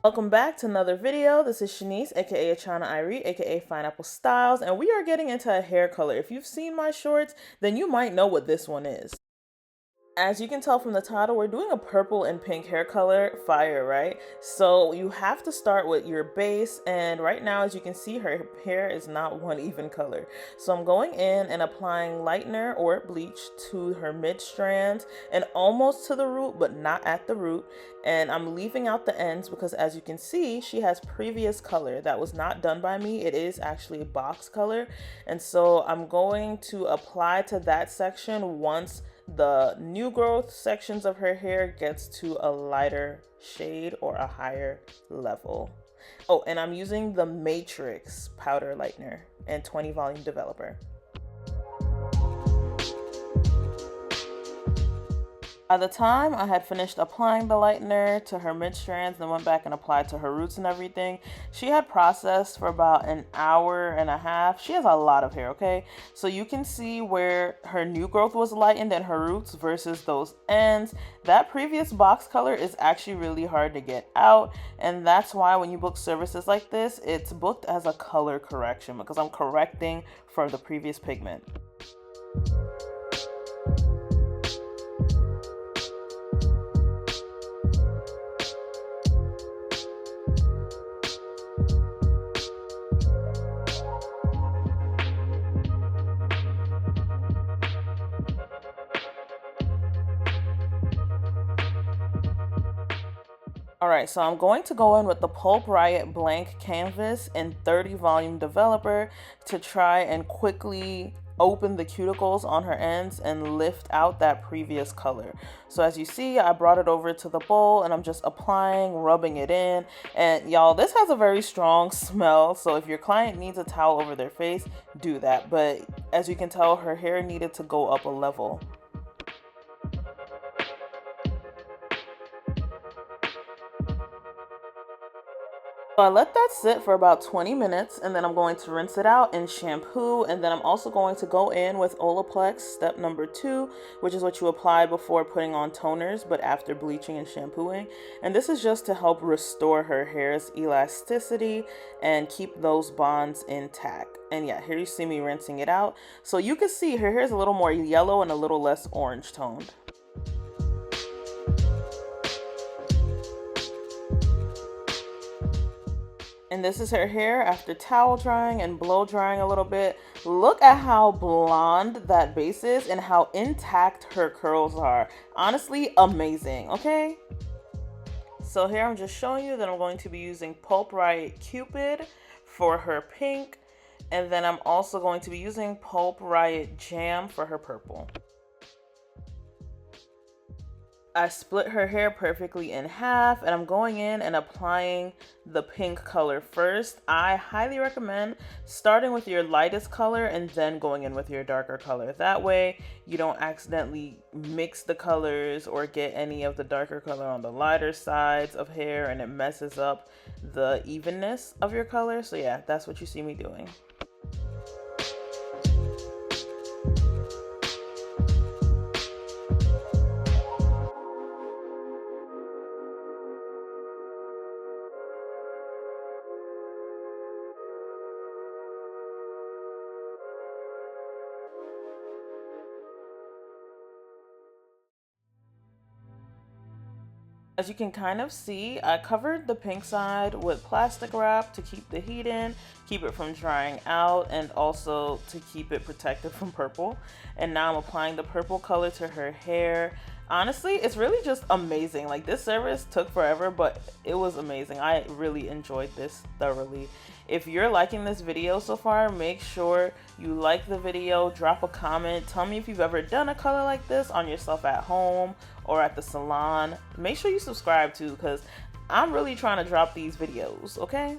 Welcome back to another video. This is Shanice, aka Achana Irie, aka Pineapple Styles, and we are getting into a hair color. If you've seen my shorts, then you might know what this one is. As you can tell from the title, we're doing a purple and pink hair color, fire, right? So you have to start with your base, and right now, as you can see, her hair is not one even color. So I'm going in and applying lightener or bleach to her mid strands and almost to the root, but not at the root. And I'm leaving out the ends because, as you can see, she has previous color that was not done by me. It is actually a box color, and so I'm going to apply to that section once the new growth sections of her hair gets to a lighter shade or a higher level. Oh, and I'm using the Matrix powder lightener and 20 volume developer. By the time I had finished applying the lightener to her mid strands and went back and applied to her roots and everything, she had processed for about an hour and a half. She has a lot of hair, okay? So you can see where her new growth was lightened and her roots versus those ends. That previous box color is actually really hard to get out, and that's why when you book services like this, it's booked as a color correction because I'm correcting for the previous pigment. Alright, so I'm going to go in with the Pulp Riot blank canvas and 30 volume developer to try and quickly open the cuticles on her ends and lift out that previous color. So as you see, I brought it over to the bowl and I'm just applying, rubbing it in. And y'all, this has a very strong smell, so if your client needs a towel over their face, do that. But as you can tell, her hair needed to go up a level. So I let that sit for about 20 minutes and then I'm going to rinse it out in shampoo, and then I'm also going to go in with Olaplex step number 2, which is what you apply before putting on toners but after bleaching and shampooing. And this is just to help restore her hair's elasticity and keep those bonds intact. And yeah, here you see me rinsing it out. So you can see her hair is a little more yellow and a little less orange toned. And this is her hair after towel drying and blow drying a little bit. Look at how blonde that base is and how intact her curls are. Honestly, amazing, okay? So here I'm just showing you that I'm going to be using Pulp Riot Cupid for her pink. And then I'm also going to be using Pulp Riot Jam for her purple. I split her hair perfectly in half and I'm going in and applying the pink color first. I highly recommend starting with your lightest color and then going in with your darker color. That way you don't accidentally mix the colors or get any of the darker color on the lighter sides of hair and it messes up the evenness of your color. So yeah, that's what you see me doing. As you can kind of see, I covered the pink side with plastic wrap to keep the heat in, keep it from drying out, and also to keep it protected from purple. And now I'm applying the purple color to her hair. Honestly, it's really just amazing. Like, this service took forever, but it was amazing. I really enjoyed this thoroughly. If you're liking this video so far, make sure you like the video, drop a comment, tell me if you've ever done a color like this on yourself at home or at the salon. Make sure you subscribe too, because I'm really trying to drop these videos, okay?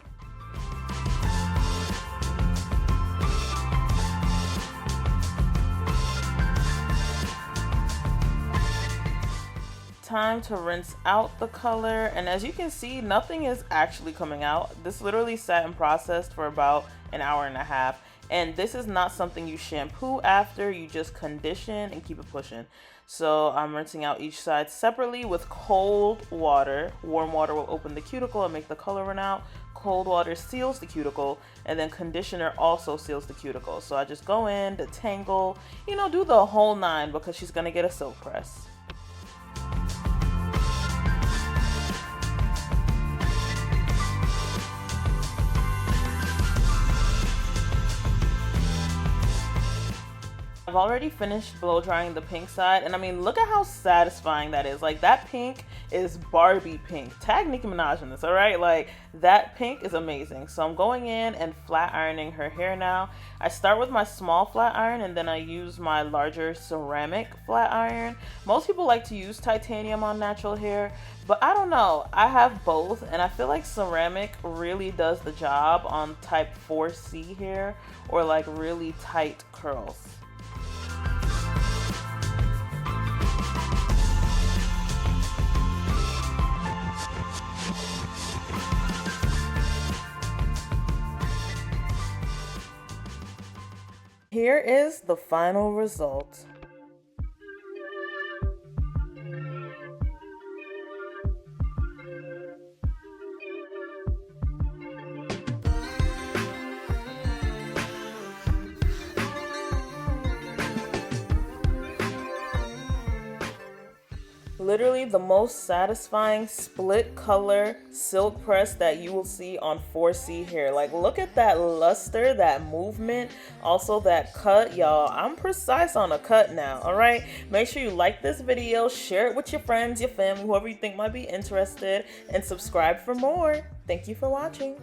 Time to rinse out the color, and as you can see, nothing is actually coming out. This literally sat and processed for about an hour and a half. And this is not something you shampoo after, you just condition and keep it pushing. So I'm rinsing out each side separately with cold water. Warm water will open the cuticle and make the color run out. Cold water seals the cuticle, and then conditioner also seals the cuticle. So I just go in, detangle, you know, do the whole nine because she's gonna get a silk press. I've already finished blow drying the pink side, and I mean, look at how satisfying that is. Like, that pink is Barbie pink. Tag Nicki Minaj in this, all right? Like, that pink is amazing. So I'm going in and flat ironing her hair now. I start with my small flat iron, and then I use my larger ceramic flat iron. Most people like to use titanium on natural hair, but I don't know. I have both, and I feel like ceramic really does the job on type 4C hair or like really tight curls. Here is the final result. Literally the most satisfying split color silk press that you will see on 4C hair. Like, look at that luster, that movement, also that cut, y'all. I'm precise on a cut now, all right? Make sure you like this video, share it with your friends, your family, whoever you think might be interested, and subscribe for more. Thank you for watching.